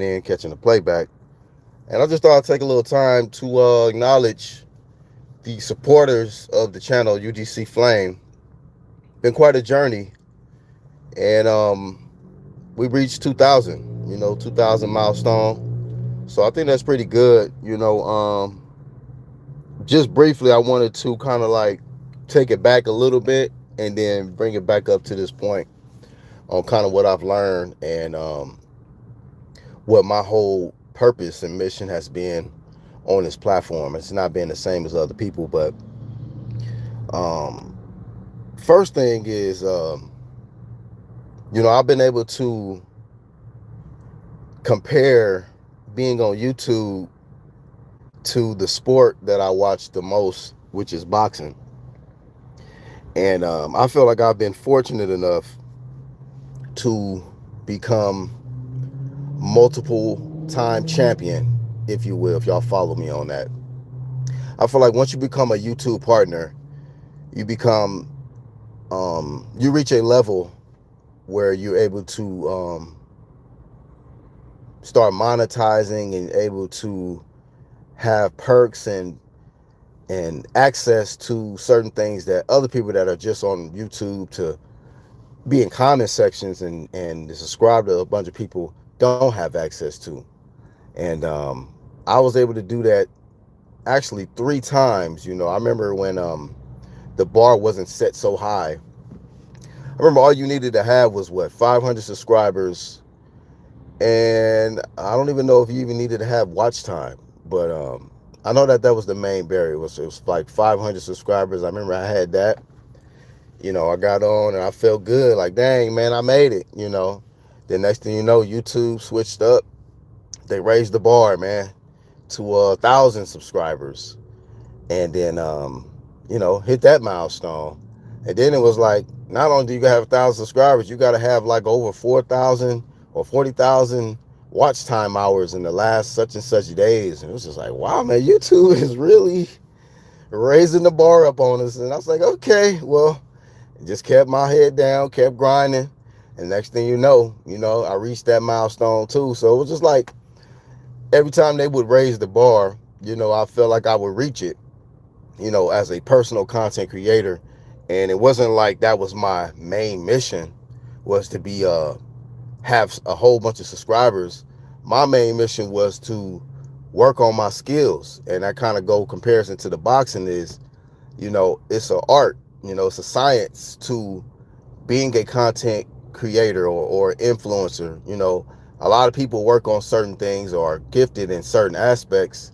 in, catching the playback. And I just thought I'd take a little time to acknowledge the supporters of the channel, UGC Flame. Been quite a journey, and we reached 2,000. 2,000 milestone. So I think that's pretty good. Just briefly, I wanted to kind of like take it back a little bit and then bring it back up to this point on kind of what I've learned and what my whole purpose and mission has been on this platform. It's not been the same as other people, but um, first thing is, I've been able to compare being on YouTube to the sport that I watch the most, which is boxing. And I feel like I've been fortunate enough to become multiple time champion, if you will, if y'all follow me on that. I feel like once you become a YouTube partner, you become, you reach a level where you're able to start monetizing and able to have perks and access to certain things that other people that are just on YouTube to be in comment sections and subscribe to a bunch of people don't have access to. And I was able to do that actually 3 times. I remember when the bar wasn't set so high. I remember all you needed to have was what, 500 subscribers, and I don't even know if you even needed to have watch time, but I know that was the main barrier. It was like 500 subscribers. I remember I had that. I got on and I felt good. Like, dang, man, I made it. The next thing you know, YouTube switched up. They raised the bar, man, to 1,000 subscribers, and then hit that milestone. And then it was like, not only do you have 1,000 subscribers, you got to have like over 4,000 or 40,000 watch time hours in the last such and such days. And it was just like, wow, man, YouTube is really raising the bar up on us. And I was like, okay, well, just kept my head down, kept grinding. And next thing I reached that milestone too. So it was just like every time they would raise the bar, I felt like I would reach it, as a personal content creator. And it wasn't like that was my main mission, was to be have a whole bunch of subscribers. My main mission was to work on my skills. And that kind of go comparison to the boxing is, it's an art, it's a science to being a content creator or influencer. A lot of people work on certain things or are gifted in certain aspects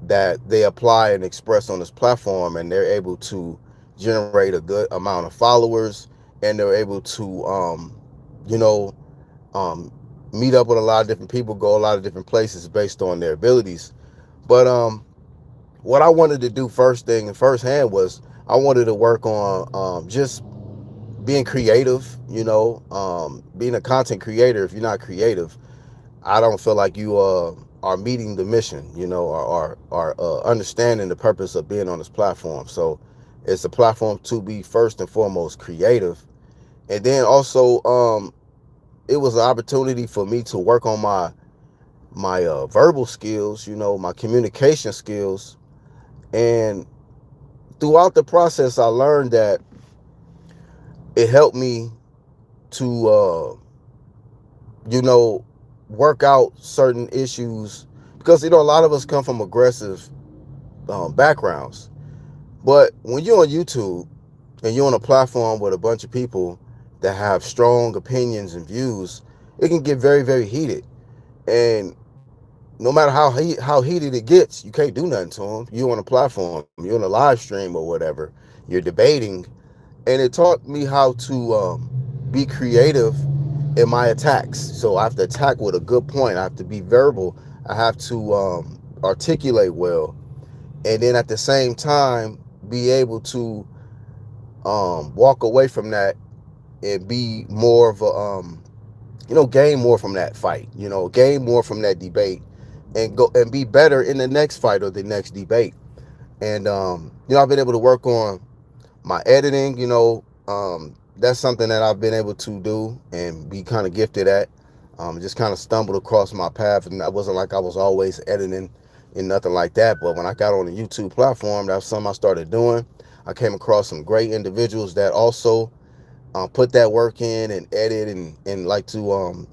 that they apply and express on this platform, and they're able to generate a good amount of followers, and they're able to you know um meet up with a lot of different people, go a lot of different places based on their abilities. But what I wanted to do first thing and first hand was I wanted to work on just being creative. Being a content creator, if you're not creative, I don't feel like you are meeting the mission, or understanding the purpose of being on this platform. So it's a platform to be first and foremost creative. And then also it was an opportunity for me to work on my verbal skills, my communication skills. And throughout the process, I learned that it helped me to you know work out certain issues, because a lot of us come from aggressive backgrounds. But when you're on YouTube and you're on a platform with a bunch of people that have strong opinions and views, it can get very, very heated. And no matter how heated it gets, you can't do nothing to them. You're on a platform, you're on a live stream or whatever, you're debating. And it taught me how to be creative in my attacks. So I have to attack with a good point. I have to be verbal. I have to articulate well, and then at the same time be able to walk away from that and be more of a gain more from that fight. Gain more from that debate, and go and be better in the next fight or the next debate. And I've been able to work on my editing. That's something that I've been able to do and be kind of gifted at. Just kind of stumbled across my path, and I wasn't like I was always editing and nothing like that. But when I got on the YouTube platform, that's something I started doing. I came across some great individuals that also put that work in and edit and like to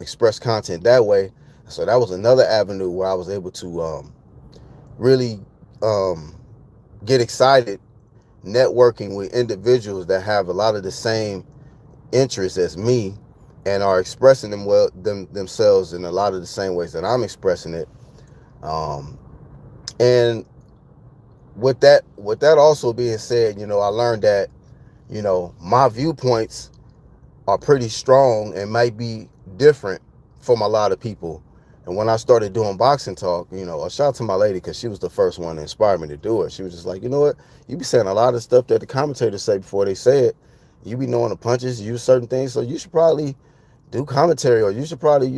express content that way. So that was another avenue where I was able to really um, get excited networking with individuals that have a lot of the same interests as me and are expressing themselves in a lot of the same ways that I'm expressing it. Um, and with that also being said, I learned that my viewpoints are pretty strong and might be different from a lot of people. And when I started doing boxing talk, a shout out to my lady because she was the first one to inspire me to do it. She was just like, you know what, you be saying a lot of stuff that the commentators say before they say it. You be knowing the punches, use certain things, so you should probably do commentary, or you should probably,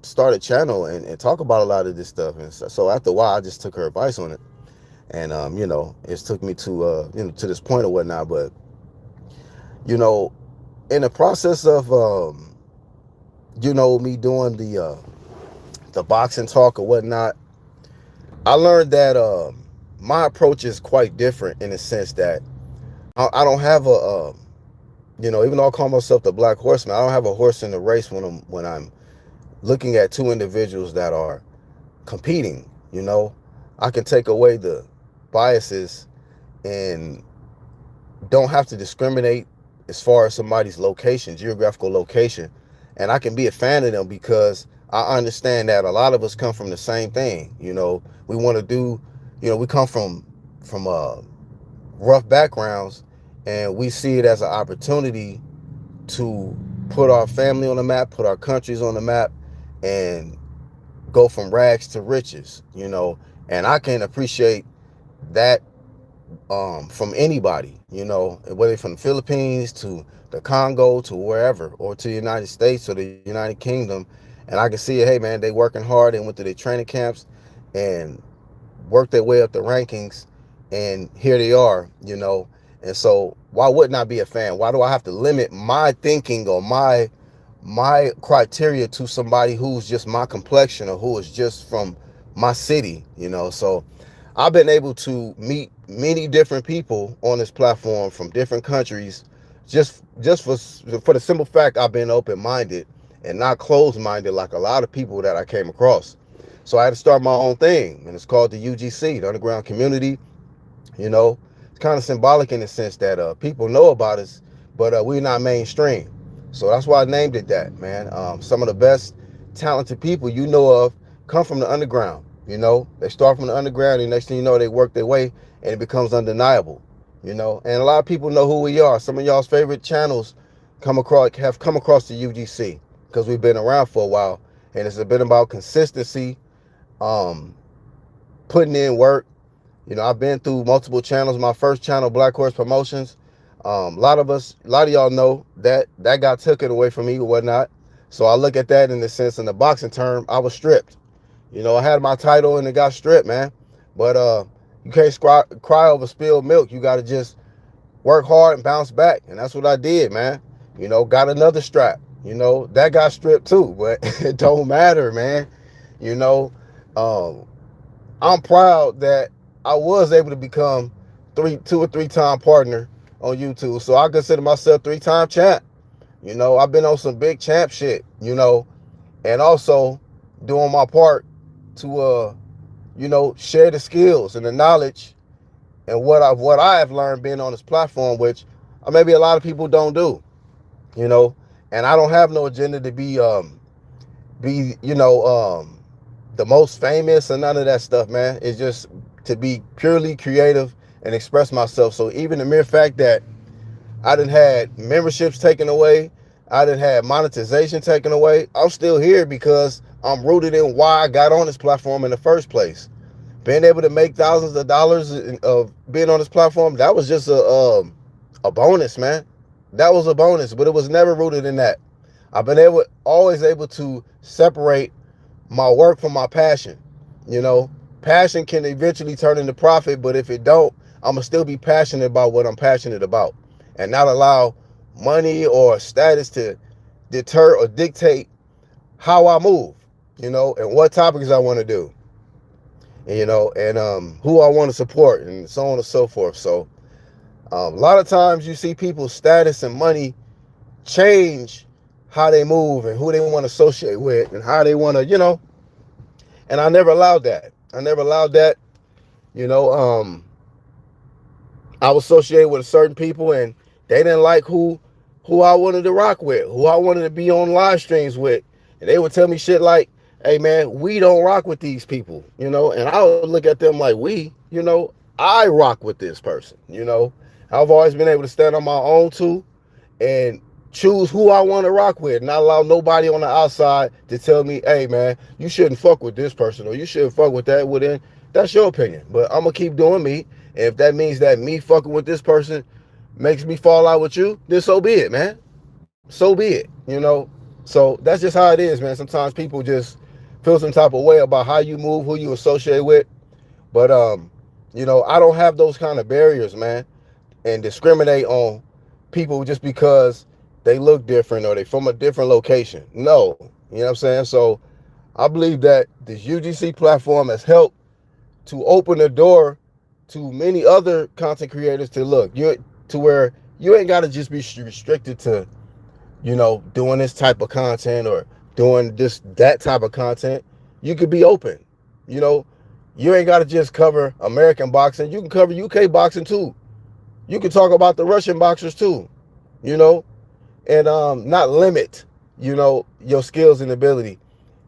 start a channel and talk about a lot of this stuff. And so after a while, I just took her advice on it, and it's took me to to this point or whatnot. But you know, in the process of me doing the boxing talk or whatnot, I learned that my approach is quite different in the sense that I don't have even though I call myself the Black Horseman, I don't have a horse in the race when I'm looking at two individuals that are competing. I can take away the biases and don't have to discriminate as far as somebody's location, geographical location, and I can be a fan of them because I understand that a lot of us come from the same thing. We want to do, we come from rough backgrounds, and we see it as an opportunity to put our family on the map, put our countries on the map, and go from rags to riches. And I can appreciate that from anybody, whether from the Philippines to the Congo to wherever, or to the United States or the United Kingdom. And I can see it, hey man, they working hard and went to their training camps and worked their way up the rankings, and here they are. And so why wouldn't I be a fan? Why do I have to limit my thinking or my criteria to somebody who's just my complexion or who is just from my city? So I've been able to meet many different people on this platform from different countries, just for the simple fact I've been open-minded and not closed-minded like a lot of people that I came across. So I had to start my own thing, and it's called the UGC, the Underground Community. It's kind of symbolic in the sense that people know about us, but we're not mainstream. So that's why I named it that, man. Some of the best talented people you know of come from the underground. They start from the underground, and next thing you know, they work their way, and it becomes undeniable. And a lot of people know who we are. Some of y'all's favorite channels have come across the UGC because we've been around for a while, and it's been about consistency, um, putting in work. I've been through multiple channels. My first channel, Black Horse Promotions, a lot of y'all know that got taken away from me or whatnot. So I look at that in the sense, in the boxing term, I was stripped. I had my title and it got stripped, man. But you can't cry over spilled milk. You got to just work hard and bounce back. And that's what I did, man. Got another strap. That got stripped too, but it don't matter, man. You know, um, I'm proud that I was able to become 2 or 3 time partner on YouTube. So I consider myself 3-time champ. I've been on some big champ shit, and also doing my part to share the skills and the knowledge and what I have learned being on this platform, which maybe a lot of people don't do. you know. And I don't have no agenda to be the most famous or none of that stuff, man. It's just to be purely creative and express myself. So even the mere fact that I done had memberships taken away, I done had monetization taken away, I'm still here because I'm rooted in why I got on this platform in the first place. Being able to make thousands of dollars of being on this platform, that was just a bonus, man. That was a bonus, but it was never rooted in that. I've been always able to separate my work from my passion. Passion can eventually turn into profit, but if it don't, I'm gonna still be passionate about what I'm passionate about, and not allow money or status deter or dictate how I move, and what topics I want to do, and who I want to support, and so on and so forth. So a lot of times you see people's status and money change how they move and who they want to associate with and how they want to, and I never allowed that. I never allowed that, you know. I was associated with certain people, and they didn't like who I wanted to rock with, who I wanted to be on live streams with. And they would tell me shit like, hey man, we don't rock with these people, and I would look at them like, I rock with this person, I've always been able to stand on my own too and choose who I want to rock with, not allow nobody on the outside to tell me, hey man, you shouldn't fuck with this person or you shouldn't fuck with that. Well then, that's your opinion, but I'm gonna keep doing me. And if that means that me fucking with this person makes me fall out with you, then so be it, man. So be it. So that's just how it is, man. Sometimes people just feel some type of way about how you move, who you associate with. But I don't have those kind of barriers, man, and discriminate on people just because they look different or they from a different location. No, you know what I'm saying? So I believe that this UGC platform has helped to open the door to many other content creators to look you to where you ain't got to just be restricted to doing this type of content or doing that type of content. You could be open. You know, you ain't got to just cover American boxing. You can cover UK boxing too. You can talk about the Russian boxers too, and not limit, your skills and ability.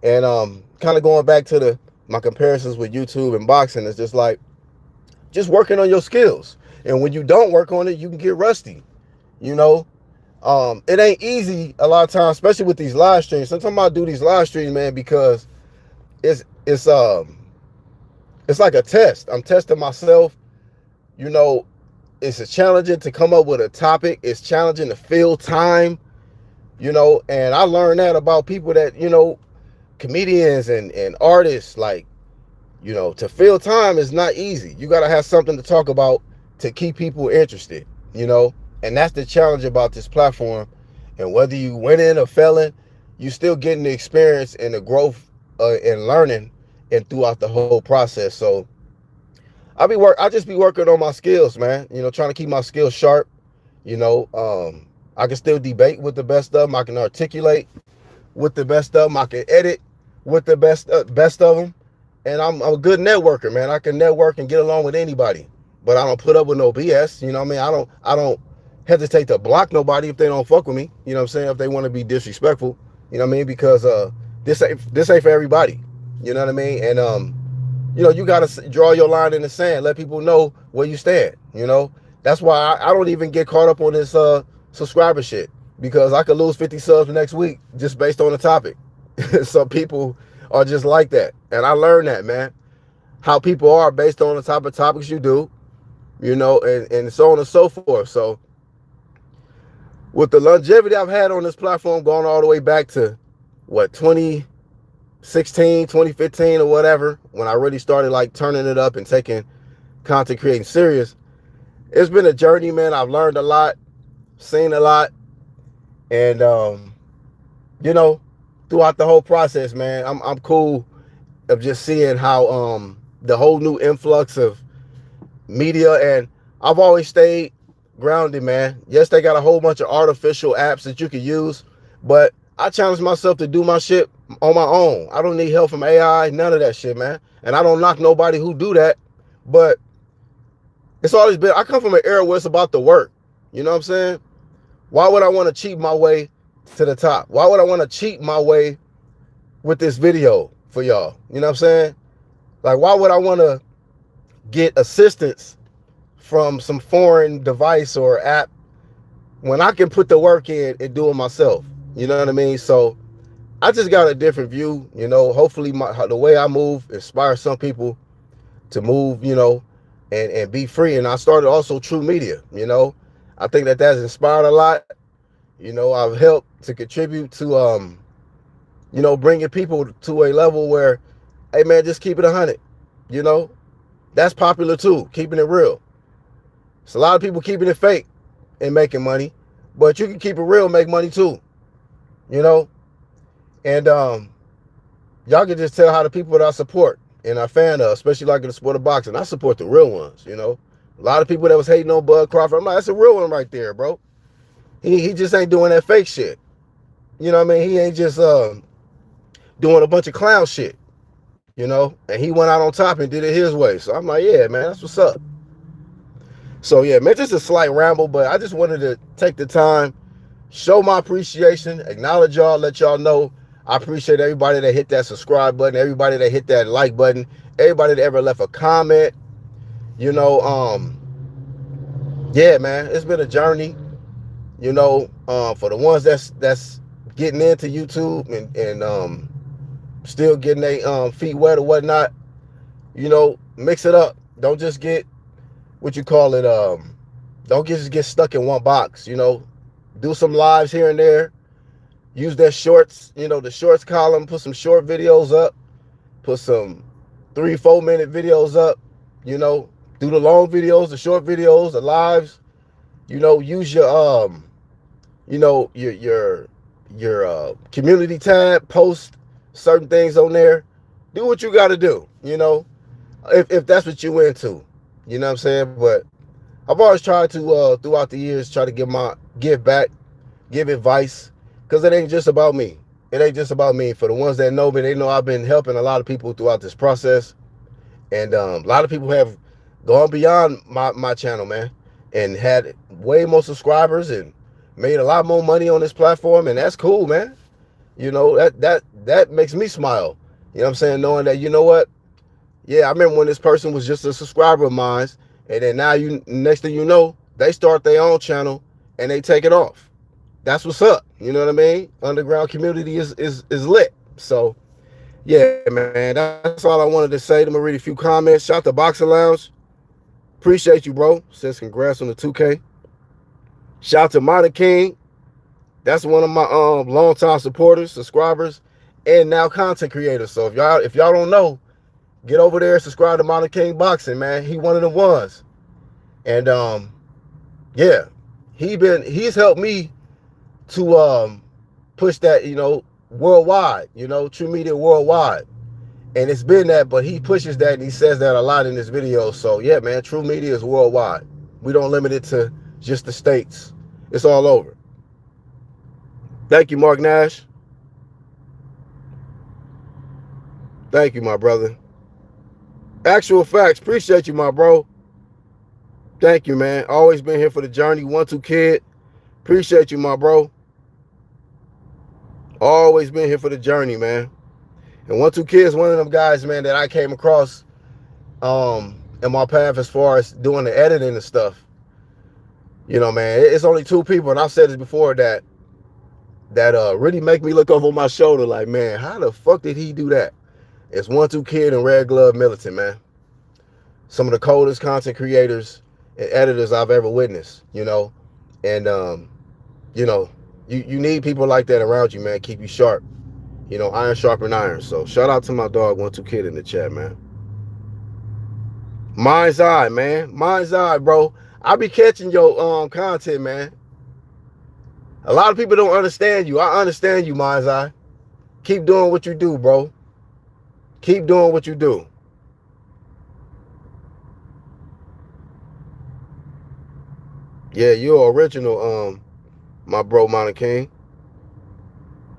And kind of going back to my comparisons with YouTube and boxing, is just working on your skills. And when you don't work on it, you can get rusty. It ain't easy a lot of times, especially with these live streams. Sometimes I do these live streams, man, because it's like a test. I'm testing myself. It's challenging to come up with a topic. It's challenging to fill time. And I learned that about people that, comedians and artists, like, to fill time is not easy. You got to have something to talk about to keep people interested, and that's the challenge about this platform. And whether you winning or failing, you still getting the experience and the growth and learning and throughout the whole process. So I just be working on my skills, man, trying to keep my skills sharp. I can still debate with the best of them. I can articulate with the best of them. I can edit with the best of them. And I'm a good networker, man. I can network and get along with anybody, but I don't put up with no BS. You know what I mean? I don't hesitate to block nobody if they don't fuck with me. You know what I'm saying? If they want to be disrespectful, you know what I mean? Because this ain't for everybody. You know what I mean? And you gotta draw your line in the sand. Let people know where you stand. That's why I don't even get caught up on this subscriber shit, because I could lose 50 subs next week just based on the topic. Some people are just like that, and I learned that, man, how people are based on the type of topics you do, and so on and so forth. So with the longevity I've had on this platform, going all the way back to 2016, 2015 or whatever, when I really started like turning it up and taking content creating serious, it's been a journey, man. I've learned a lot, seen a lot, and throughout the whole process, man, I'm cool of just seeing how the whole new influx of media, and I've always stayed grounded, man. Yes, they got a whole bunch of artificial apps that you can use, but I challenge myself to do my shit on my own. I don't need help from AI, none of that shit, man. And I don't knock nobody who do that, but it's always been, I come from an era where it's about the work. You know what I'm saying? Why would I want to cheat my way to the top? Why would I want to cheat my way with this video for y'all? You know what I'm saying? Like, why would I want to get assistance from some foreign device or app when I can put the work in and do it myself? You know what I mean? So I just got a different view. Hopefully the way I move inspires some people to move, and be free. And I started also True Media. I think that that's inspired a lot. I've helped to contribute to bringing people to a level where, hey man, just keep it 100. That's popular too, keeping it real. It's a lot of people keeping it fake and making money, but you can keep it real and make money too. you know, and y'all can just tell how the people that I support and I fan of, especially like in the sport of boxing, I support the real ones, you know. A lot of people that was hating on Bud Crawford, I'm like, that's a real one right there, bro. He just ain't doing that fake shit. You know what I mean? He ain't just doing a bunch of clown shit, you know? And he went out on top and did it his way. So I'm like, yeah, man, that's what's up. So yeah, man, just a slight ramble, but I just wanted to take the time, show my appreciation, acknowledge y'all, let y'all know I appreciate everybody that hit that subscribe button, everybody that hit that like button, everybody that ever left a comment. You know, yeah, man, it's been a journey. You know, for the ones that's getting into YouTube and still getting their feet wet or whatnot, you know, mix it up. Don't just get what you call it. Don't just get stuck in one box. You know, do some lives here and there. Use that shorts, you know, the shorts column. Put some short videos up. Put some 3-4 minute videos up. You know, do the long videos, the short videos, the lives. You know, use your you know, your community tab. Post certain things on there. Do what you got to do. You know, if that's what you into. You know what I'm saying? But I've always tried to throughout the years try to give back, give advice, because it ain't just about me. It ain't just about me. For the ones that know me, they know I've been helping a lot of people throughout this process, and a lot of people have gone beyond my channel, man, and had way more subscribers and made a lot more money on this platform, and that's cool, man. You know, that makes me smile. You know what I'm saying? Knowing that, you know what? Yeah, I remember when this person was just a subscriber of mine, and then now you next thing you know, they start their own channel and they take it off. That's what's up. You know what I mean? Underground community is lit. So yeah, man, that's all I wanted to say. I'm gonna read a few comments. Shout out to Boxing Lounge. Appreciate you, bro. Says congrats on the 2K. Shout out to Modern King. That's one of my longtime supporters, subscribers, and now content creators. So if y'all don't know, get over there, subscribe to Modern King Boxing, man. He one of the ones. And yeah, he's helped me to push that, you know, worldwide, you know, True Media worldwide. And it's been that, but he pushes that and he says that a lot in his videos. So yeah, man, True Media is worldwide. We don't limit it to just the States. It's all over. Thank you, Mark Nash. Thank you, my brother. Actual facts. Appreciate you, my bro. Thank you, man. Always been here for the journey. 1-2 Kid. Appreciate you, my bro. Always been here for the journey, man. And 1-2 Kid is one of them guys, man, that I came across in my path as far as doing the editing and stuff. You know, man, it's only two people, and I've said this before, that really make me look over my shoulder like, man, how the fuck did he do that? It's 1-2 Kid and Red Glove Militant, man. Some of the coldest content creators and editors I've ever witnessed, you know. And you know, you need people like that around you, man. Keep you sharp. You know, iron sharpen iron. So shout out to my dog 1-2 Kid in the chat, man. Mind's Eye, man. Mind's Eye, bro. I be catching your content, man. A lot of people don't understand you. I understand you, Mind's Eye. Keep doing what you do, bro. Keep doing what you do. Yeah, you're original, my bro, Mountain King.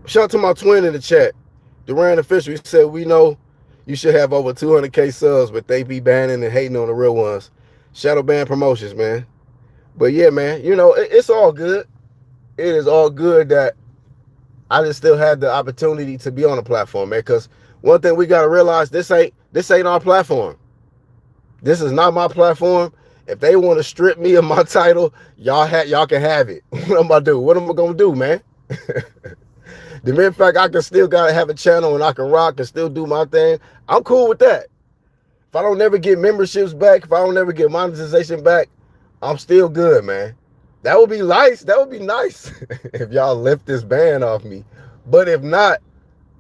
Shout out to my twin in the chat. Duran Official, he said, we know you should have over 200K subs, but they be banning and hating on the real ones. Shadow ban promotions, man. But yeah, man, you know, it's all good. It is all good that I just still had the opportunity to be on the platform, man. Because one thing we gotta realize, this ain't our platform. This is not my platform. If they want to strip me of my title, y'all can have it. What am I do? What am I gonna do, man? The mere fact I can still gotta have a channel and I can rock and still do my thing, I'm cool with that. If I don't never get memberships back, if I don't ever get monetization back, I'm still good, man. That would be nice. That would be nice if y'all lift this ban off me. But if not,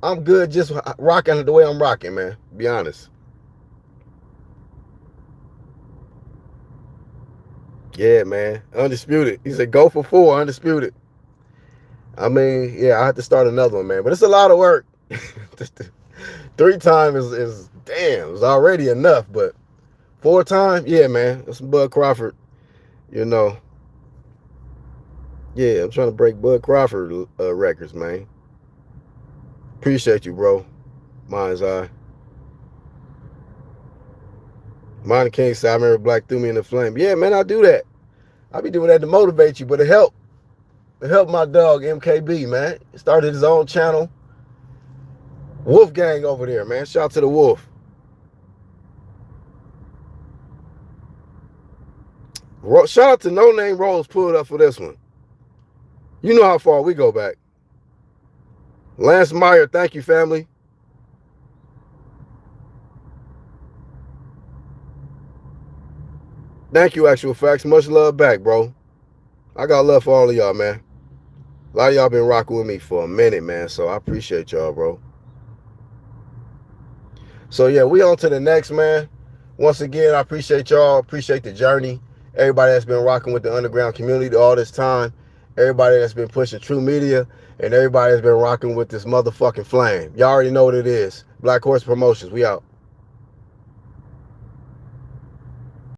I'm good just rocking the way I'm rocking, man. Be honest. Yeah, man. Undisputed. He said, go for 4, undisputed. I mean, yeah, I have to start another one, man. But it's a lot of work. 3 times is damn, it's already enough. But 4 times, yeah, man. That's some Bud Crawford, you know. Yeah, I'm trying to break Bud Crawford records, man. Appreciate you, bro. Mine's eye. Mine King said, I remember Black threw me in the flame. Yeah, man, I do that. I be doing that to motivate you, but it helped. It helped my dog, MKB, man. He started his own channel. Wolf Gang over there, man. Shout out to the Wolf. Shout out to No Name Rose pulled up for this one. You know how far we go back. Lance Meyer, thank you, family. Thank you, Actual Facts. Much love back, bro. I got love for all of y'all, man. A lot of y'all been rocking with me for a minute, man. So I appreciate y'all, bro. So yeah, we on to the next, man. Once again, I appreciate y'all. Appreciate the journey. Everybody that's been rocking with the underground community all this time. Everybody that's been pushing True Media. And everybody that's been rocking with this motherfucking flame. Y'all already know what it is. Black Horse Promotions. We out.